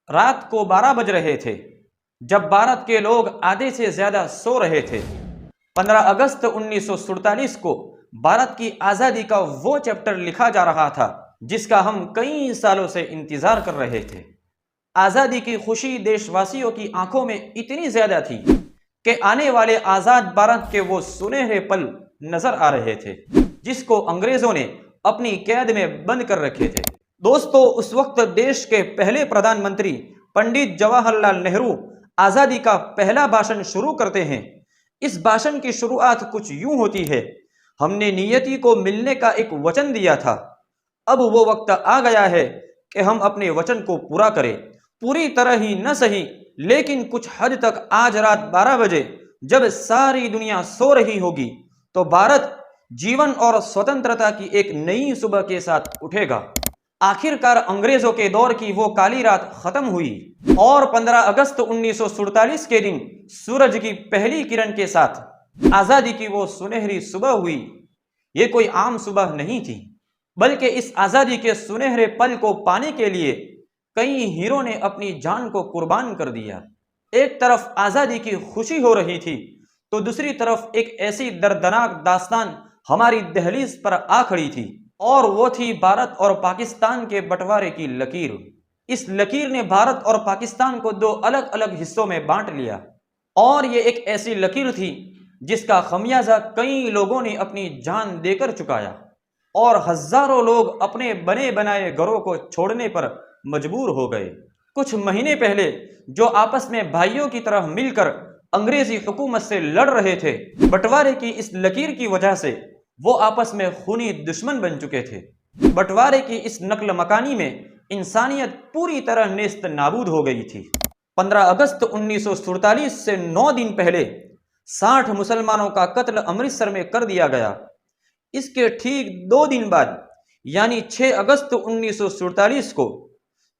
रात को 12 बज रहे थे जब भारत के लोग आधे से ज्यादा सो रहे थे। 15 अगस्त 1947 को भारत की आजादी का वो चैप्टर लिखा जा रहा था जिसका हम कई सालों से इंतजार कर रहे थे। आजादी की खुशी देशवासियों की आंखों में इतनी ज्यादा थी कि आने वाले आजाद भारत के वो सुनहरे पल नजर आ रहे थे जिसको अंग्रेजों ने अपनी कैद में बंद कर रखे थे। दोस्तों, उस वक्त देश के पहले प्रधानमंत्री पंडित जवाहरलाल नेहरू आजादी का पहला भाषण शुरू करते हैं। इस भाषण की शुरुआत कुछ यूं होती है, हमने नियति को मिलने का एक वचन दिया था, अब वो वक्त आ गया है कि हम अपने वचन को पूरा करें। पूरी तरह ही न सही, लेकिन कुछ हद तक आज रात 12 बजे जब सारी दुनिया सो रही होगी तो भारत जीवन और स्वतंत्रता की एक नई सुबह के साथ उठेगा। आखिरकार अंग्रेजों के दौर की वो काली रात खत्म हुई और 15 अगस्त 1947 के दिन सूरज की पहली किरण के साथ आजादी की वो सुनहरी सुबह हुई। ये कोई आम सुबह नहीं थी, बल्कि इस आजादी के सुनहरे पल को पाने के लिए कई हीरो ने अपनी जान को कुर्बान कर दिया। एक तरफ आजादी की खुशी हो रही थी तो दूसरी तरफ एक ऐसी दर्दनाक दास्तान हमारी दहलीज पर आ खड़ी थी और वो थी भारत और पाकिस्तान के बंटवारे की लकीर। इस लकीर ने भारत और पाकिस्तान को दो अलग अलग हिस्सों में बांट लिया और ये एक ऐसी लकीर थी जिसका खमियाजा कई लोगों ने अपनी जान देकर चुकाया और हजारों लोग अपने बने बनाए घरों को छोड़ने पर मजबूर हो गए। कुछ महीने पहले जो आपस में भाइयों की तरह मिलकर अंग्रेजी हुकूमत से लड़ रहे थे, बंटवारे की इस लकीर की वजह से वो आपस में खूनी दुश्मन बन चुके थे। बंटवारे की इस नकल मकानी में इंसानियत पूरी तरह नेस्त नाबूद हो गई थी। 15 अगस्त 1947 से 9 दिन पहले 60 मुसलमानों का कत्ल अमृतसर में कर दिया गया। इसके ठीक 2 दिन बाद यानी 6 अगस्त 1947 को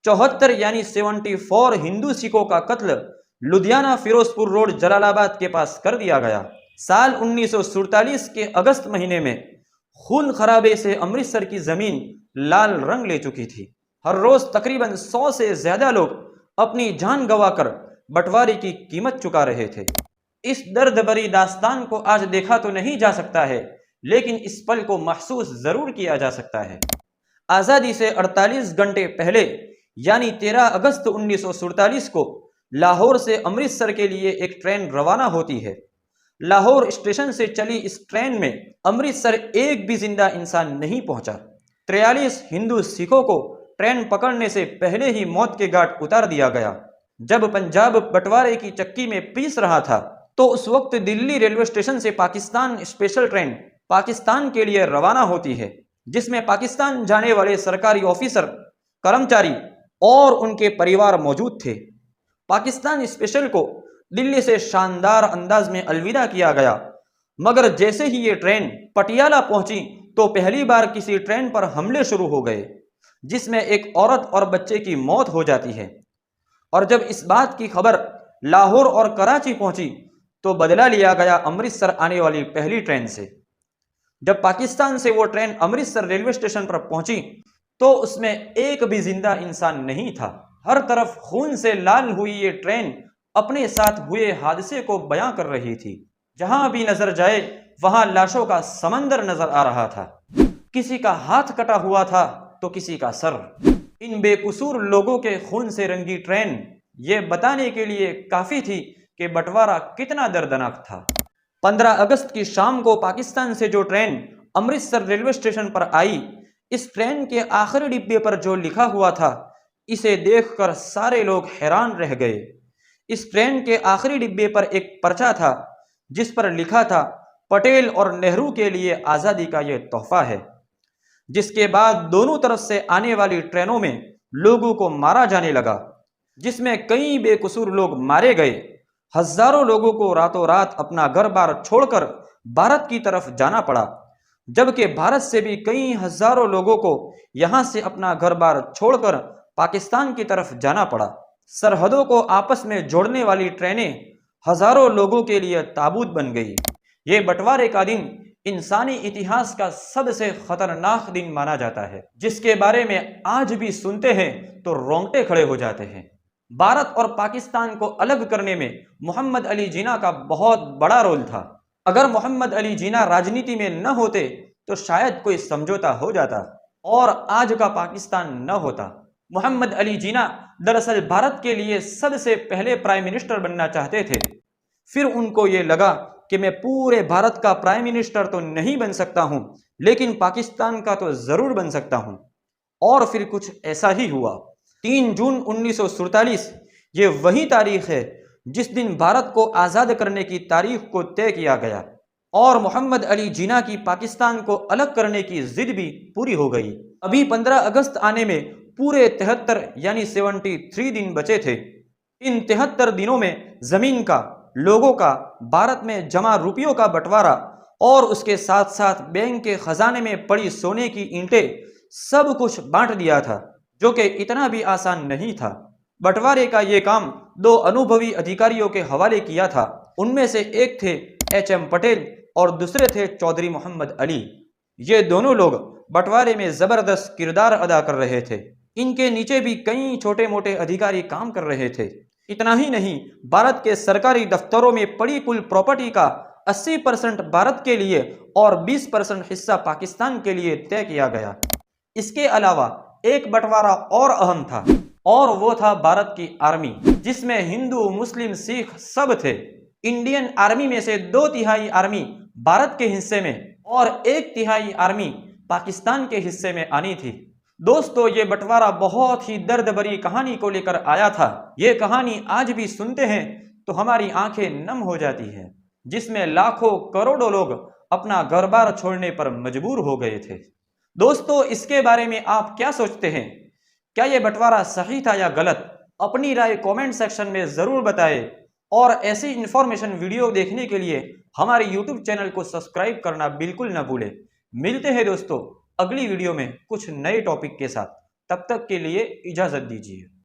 74 यानी 74 हिंदू सिखों का कत्ल लुधियाना फिरोजपुर रोड जलालाबाद के पास कर दिया गया। साल 1947 के अगस्त महीने में खून खराबे से अमृतसर की जमीन लाल रंग ले चुकी थी। हर रोज तकरीबन 100 से ज्यादा लोग अपनी जान गंवाकर बंटवारे की कीमत चुका रहे थे। इस दर्द भरी दास्तान को आज देखा तो नहीं जा सकता है, लेकिन इस पल को महसूस जरूर किया जा सकता है। आजादी से 48 घंटे पहले यानी 13 अगस्त 1947 को लाहौर से अमृतसर के लिए एक ट्रेन रवाना होती है। लाहौर स्टेशन से चली इस ट्रेन में अमृतसर एक भी जिंदा इंसान नहीं पहुंचा। 43 हिंदू सिखों को ट्रेन पकड़ने से पहले ही मौत के घाट उतार दिया गया। जब पंजाब बंटवारे की चक्की में पीस रहा था तो उस वक्त दिल्ली रेलवे स्टेशन से पाकिस्तान स्पेशल ट्रेन पाकिस्तान के लिए रवाना होती है, जिसमें पाकिस्तान जाने वाले सरकारी ऑफिसर, कर्मचारी और उनके परिवार मौजूद थे। पाकिस्तान स्पेशल को दिल्ली से शानदार अंदाज में अलविदा किया गया, मगर जैसे ही ये ट्रेन पटियाला पहुंची तो पहली बार किसी ट्रेन पर हमले शुरू हो गए, जिसमें एक औरत और बच्चे की मौत हो जाती है। और जब इस बात की खबर लाहौर और कराची पहुंची तो बदला लिया गया अमृतसर आने वाली पहली ट्रेन से। जब पाकिस्तान से वो ट्रेन अमृतसर रेलवे स्टेशन पर पहुंची तो उसमें एक भी जिंदा इंसान नहीं था। हर तरफ खून से लाल हुई ये ट्रेन अपने साथ हुए हादसे को बयां कर रही थी। जहां भी नजर जाए वहां लाशों का समंदर नजर आ रहा था। किसी का हाथ कटा हुआ था तो किसी का सर। इन बेकसूर लोगों के खून से रंगी ट्रेन ये बताने के लिए काफी थी कि बंटवारा कितना दर्दनाक था। 15 अगस्त की शाम को पाकिस्तान से जो ट्रेन अमृतसर रेलवे स्टेशन पर आई, इस ट्रेन के आखिरी डिब्बे पर जो लिखा हुआ था, इसे देखकर सारे लोग हैरान रह गए। इस ट्रेन के आखिरी डिब्बे पर एक पर्चा था जिस पर लिखा था, पटेल और नेहरू के लिए आजादी का यह तोहफा है। जिसके बाद दोनों तरफ से आने वाली ट्रेनों में लोगों को मारा जाने लगा, जिसमें कई बेकसूर लोग मारे गए। हजारों लोगों को रातों रात अपना घर बार छोड़कर भारत की तरफ जाना पड़ा, जबकि भारत से भी कई हजारों लोगों को यहां से अपना घर बार छोड़कर पाकिस्तान की तरफ जाना पड़ा। सरहदों को आपस में जोड़ने वाली ट्रेनें हजारों लोगों के लिए ताबूत बन गई। ये बंटवारे का दिन इंसानी इतिहास का सबसे खतरनाक दिन माना जाता है, जिसके बारे में आज भी सुनते हैं तो रोंगटे खड़े हो जाते हैं। भारत और पाकिस्तान को अलग करने में मोहम्मद अली जिन्ना का बहुत बड़ा रोल था। अगर मोहम्मद अली जिन्ना राजनीति में न होते तो शायद कोई समझौता हो जाता और आज का पाकिस्तान न होता। मोहम्मद अली जिन्ना दरअसल भारत के लिए सबसे पहले प्राइम मिनिस्टर बनना चाहते थे। फिर उनको ये लगा कि मैं पूरे भारत का प्राइम मिनिस्टर तो नहीं बन सकता हूं, लेकिन पाकिस्तान का तो जरूर बन सकता हूं। और फिर कुछ ऐसा ही हुआ। 3 जून 1947 ये वही तारीख है जिस दिन भारत को आज़ाद करने की तारीख को तय किया गया और मोहम्मद अली जिन्ना की पाकिस्तान को अलग करने की जिद भी पूरी हो गई। अभी 15 अगस्त आने में पूरे 73 यानी 73 दिन बचे थे। इन 73 दिनों में जमीन का, लोगों का, भारत में जमा रुपयों का बंटवारा और उसके साथ साथ बैंक के खजाने में पड़ी सोने की ईंटें, सब कुछ बांट दिया था, जो कि इतना भी आसान नहीं था। बंटवारे का ये काम 2 अनुभवी अधिकारियों के हवाले किया था। उनमें से एक थे HM पटेल और दूसरे थे चौधरी मोहम्मद अली। ये दोनों लोग बंटवारे में जबरदस्त किरदार अदा कर रहे थे। इनके नीचे भी कई छोटे मोटे अधिकारी काम कर रहे थे। इतना ही नहीं, भारत के सरकारी दफ्तरों में पड़ी कुल प्रॉपर्टी का 80% भारत के लिए और 20% हिस्सा पाकिस्तान के लिए तय किया गया। इसके अलावा एक बंटवारा और अहम था और वो था भारत की आर्मी, जिसमें हिंदू, मुस्लिम, सिख सब थे। इंडियन आर्मी में से 2/3 आर्मी भारत के हिस्से में और 1/3 आर्मी पाकिस्तान के हिस्से में आनी थी। दोस्तों, ये बंटवारा बहुत ही दर्द भरी कहानी को लेकर आया था। ये कहानी आज भी सुनते हैं तो हमारी आंखें नम हो जाती है, जिसमें लाखों करोड़ों लोग अपना घर बार छोड़ने पर मजबूर हो गए थे। दोस्तों, इसके बारे में आप क्या सोचते हैं? क्या ये बंटवारा सही था या गलत? अपनी राय कमेंट सेक्शन में जरूर बताएं और ऐसी इंफॉर्मेशन वीडियो देखने के लिए हमारे YouTube चैनल को सब्सक्राइब करना बिल्कुल न भूलें। मिलते हैं दोस्तों अगली वीडियो में कुछ नए टॉपिक के साथ। तब तक के लिए इजाजत दीजिए।